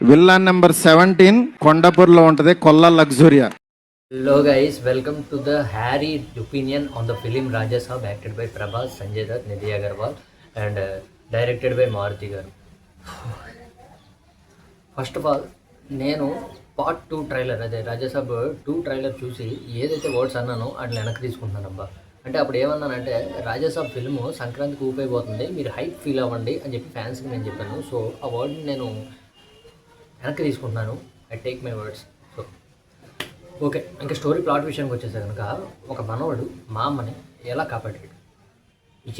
Villa number 17 కొండాపూర్లో ఉంటుంది, Kolla లగ్జూరియా. Hello guys, welcome to the Harry opinion on the film Raja Saab, acted by Prabhas, Sanjay Dutt, Nidhi Agarwal and directed by Maruti garu. First of all నేను part 2 trailer, అదే Raja Saab 2 trailer చూసి ఏదైతే words అన్నానో అట్లా వెనక్కి తీసుకుంటున్నానబ్బా. అంటే అప్పుడు ఏమన్నానంటే Raja Saab film సంక్రాంతికి ఊపైపోతుంది, మీరు హైప్ ఫీల్ అవ్వండి అని చెప్పి ఫ్యాన్స్కి నేను చెప్పాను. సో ఆ వర్డ్ని నేను వెనక్కి తీసుకుంటున్నాను. I take my words. So okay, ఇంకా స్టోరీ ప్లాట్ విషయానికి వచ్చేసే కనుక ఒక మనవడు మా అమ్మని ఎలా కాపాడాడు,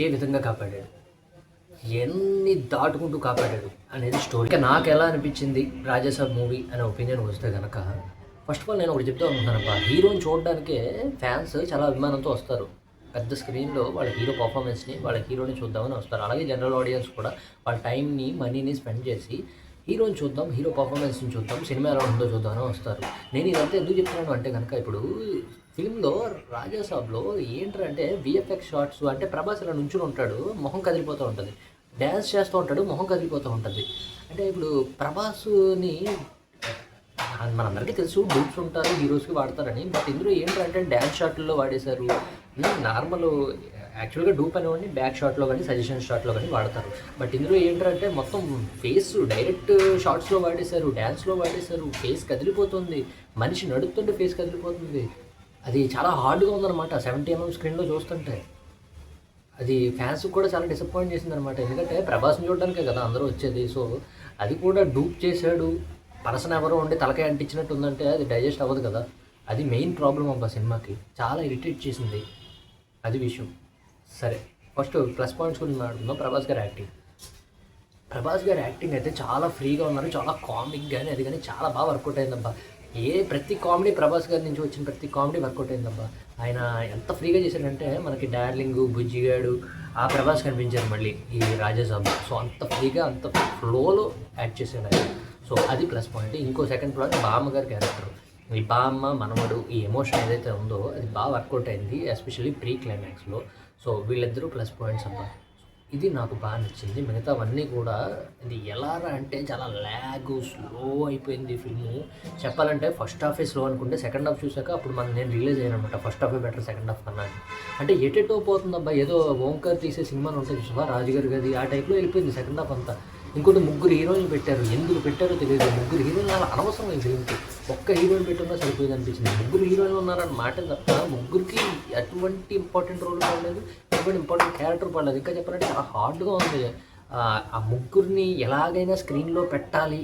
ఏ విధంగా కాపాడాడు, ఎన్ని దాటుకుంటూ కాపాడాడు అనేది స్టోరీ. ఇంకా నాకు ఎలా అనిపించింది రాజాసాబ్ మూవీ అనే ఒపీనియన్ వస్తే కనుక, ఫస్ట్ ఆఫ్ ఆల్ నేను ఒకటి చెప్తా అనుకుంటున్నానబ్బా, హీరోని చూడడానికే ఫ్యాన్స్ చాలా అభిమానంతో వస్తారు. పెద్ద స్క్రీన్లో వాళ్ళ హీరో పర్ఫార్మెన్స్ని, వాళ్ళ హీరోని చూద్దామని వస్తారు. అలాగే జనరల్ ఆడియన్స్ కూడా వాళ్ళ టైంని, మనీని స్పెండ్ చేసి హీరోని చూద్దాం, హీరో పర్ఫార్మెన్స్ని చూద్దాం, సినిమా ఎలా ఉందో చూద్దామని వస్తారు. నేను ఇదంతా ఎందుకు చెప్తున్నాను అంటే కనుక, ఇప్పుడు ఫిల్మ్లో రాజాసాబ్లో ఏంటంటే విఎఫ్ఎక్స్ షార్ట్స్, అంటే ప్రభాస్ ఇలా నుంచుని ఉంటాడు, మొహం కదిలిపోతూ ఉంటుంది, డ్యాన్స్ చేస్తూ ఉంటాడు, మొహం కదిలిపోతూ ఉంటుంది. అంటే ఇప్పుడు ప్రభాస్ని మనందరికీ తెలుసు డూప్స్ ఉంటారు, హీరోస్కి వాడతారని. బట్ ఇందులో ఏంటంటే డ్యాన్స్ షాట్లో వాడేశారు. నార్మల్ యాక్చువల్గా డూప్ అనేవాడిని బ్యాక్ షాట్లో కానీ సజెషన్ షాట్లో కానీ వాడతారు. బట్ ఇందులో ఏంటంటే మొత్తం ఫేస్ డైరెక్ట్ షార్ట్స్లో వాడేశారు, డ్యాన్స్లో వాడేశారు. ఫేస్ కదిలిపోతుంది, మనిషి నడుస్తుంటే ఫేస్ కదిలిపోతుంది. అది చాలా హార్డ్గా ఉందన్నమాట 70mm స్క్రీన్లో చూస్తుంటే. అది ఫ్యాన్స్ కూడా చాలా డిసప్పాయింట్ చేసిందనమాట. ఎందుకంటే ప్రభాస్ని చూడడానికే కదా అందరూ వచ్చేది. సో అది కూడా డూప్ చేశాడు, పర్సన్ ఎవరో ఉండి తలకాయ అంటించినట్టు ఉందంటే అది డైజెస్ట్ అవ్వదు కదా. అది మెయిన్ ప్రాబ్లం అబ్బా సినిమాకి, చాలా ఇరిటేట్ చేసింది అది విషయం. సరే, ఫస్ట్ ప్లస్ పాయింట్స్ గురించి మాట్లాడుకుందాం. ప్రభాస్ గారి యాక్టింగ్ అయితే చాలా ఫ్రీగా ఉన్నారు, చాలా కామిక్ కానీ అది కానీ చాలా బాగా వర్కౌట్ అయిందబ్బా. ప్రతి కామెడీ ప్రభాస్ గారి నుంచి వచ్చిన ప్రతి కామెడీ వర్కౌట్ అయిందబ్బా. ఆయన ఎంత ఫ్రీగా చేశాడంటే మనకి డార్లింగు, బుజ్జిగాడు ఆ ప్రభాస్ కనిపించారు మళ్ళీ ఈ రాజాసాబ్. సో అంత ఫ్రీగా, అంత ఫ్లోలో యాక్ట్ చేశాడు ఆయన. సో అది ప్లస్ పాయింట్. ఇంకో సెకండ్ పాయింట్ బామ్మ గారి క్యారెక్టర్. ఈ బామ్మ మనవడు ఈ ఎమోషన్ ఏదైతే ఉందో అది బాగా వర్కౌట్ అయింది, ఎస్పెషల్లీ ప్రీ క్లైమాక్స్లో. సో వీళ్ళిద్దరూ ప్లస్ పాయింట్స్ అబ్బా. ఇది నాకు బాగా నచ్చింది. మిగతావన్నీ కూడా ఇది ఎలా అంటే చాలా ల్యాగ్, స్లో అయిపోయింది ఫిల్ము. చెప్పాలంటే ఫస్ట్ హాఫే స్లో అనుకుంటే సెకండ్ హాఫ్ చూసాక అప్పుడు నేను రిలీజ్ అయ్యాను అనమాట, ఫస్ట్ హాఫే బెటర్ సెకండ్ హాఫ్ కన్నా. అంటే ఎటెటో పోతుందబ్బా, ఏదో ఓంకార్ తీసే సినిమాలు ఉంటుంది చూసా రాజుగారి గది, ఆ టైప్లో వెళ్ళిపోయింది సెకండ్ హాఫ్ అంతా. ఇంకోటి 3 హీరోయిన్లు పెట్టారు, ఎందుకు పెట్టారో తెలియదు. 3 హీరోయిన్లు అలా అనవసరం ఈ ఫిల్మ్కి. ఒక్క హీరోయిన్ పెట్టున్నా సరిపోయింది అనిపించింది. 3 హీరోయిన్లు ఉన్నారని మాట తప్ప ముగ్గురికి ఎటువంటి ఇంపార్టెంట్ రోల్ పడలేదు, ఎటువంటి ఇంపార్టెంట్ క్యారెక్టర్ పడలేదు. ఇంకా చెప్పాలంటే చాలా హార్డ్గా ఉంది. ఆ ముగ్గురిని ఎలాగైనా స్క్రీన్లో పెట్టాలి